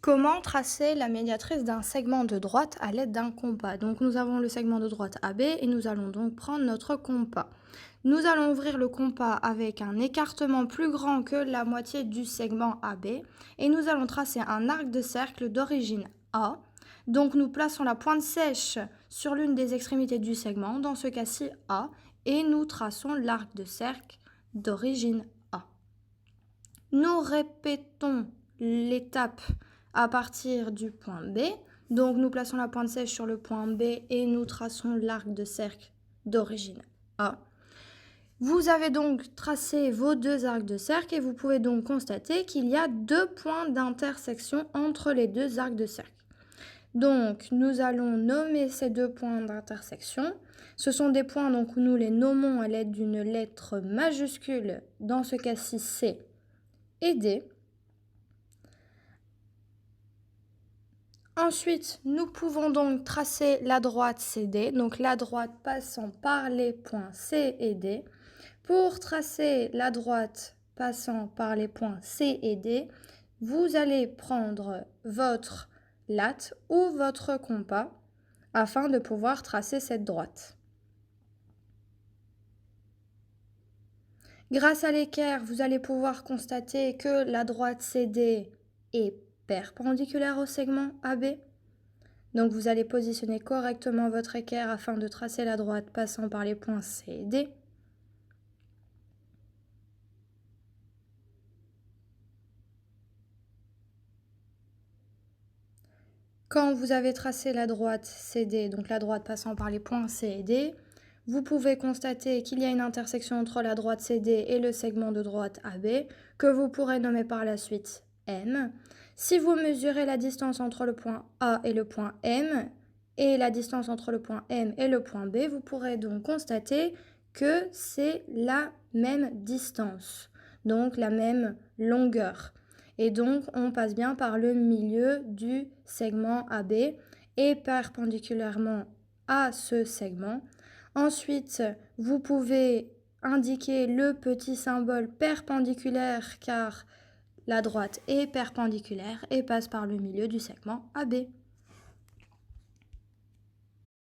Comment tracer la médiatrice d'un segment de droite à l'aide d'un compas? Donc nous avons le segment de droite AB et nous allons donc prendre notre compas. Nous allons ouvrir le compas avec un écartement plus grand que la moitié du segment AB et nous allons tracer un arc de cercle d'origine A. Donc nous plaçons la pointe sèche sur l'une des extrémités du segment, dans ce cas-ci A, et nous traçons l'arc de cercle d'origine A. Nous répétons l'étape à partir du point B. Donc nous plaçons la pointe sèche sur le point B et nous traçons l'arc de cercle d'origine A. Vous avez donc tracé vos deux arcs de cercle et vous pouvez donc constater qu'il y a deux points d'intersection entre les deux arcs de cercle. Donc nous allons nommer ces deux points d'intersection. Ce sont des points, donc nous les nommons à l'aide d'une lettre majuscule, dans ce cas-ci C et D. Ensuite, nous pouvons donc tracer la droite CD, donc la droite passant par les points C et D. Pour tracer la droite passant par les points C et D, vous allez prendre votre latte ou votre compas afin de pouvoir tracer cette droite. Grâce à l'équerre, vous allez pouvoir constater que la droite CD est perpendiculaire au segment AB. Donc vous allez positionner correctement votre équerre afin de tracer la droite passant par les points C et D. Quand vous avez tracé la droite CD, donc la droite passant par les points C et D, vous pouvez constater qu'il y a une intersection entre la droite CD et le segment de droite AB, que vous pourrez nommer par la suite M. Si vous mesurez la distance entre le point A et le point M, et la distance entre le point M et le point B, vous pourrez donc constater que c'est la même distance, donc la même longueur. Et donc, on passe bien par le milieu du segment AB et perpendiculairement à ce segment. Ensuite, vous pouvez indiquer le petit symbole perpendiculaire car la droite est perpendiculaire et passe par le milieu du segment AB.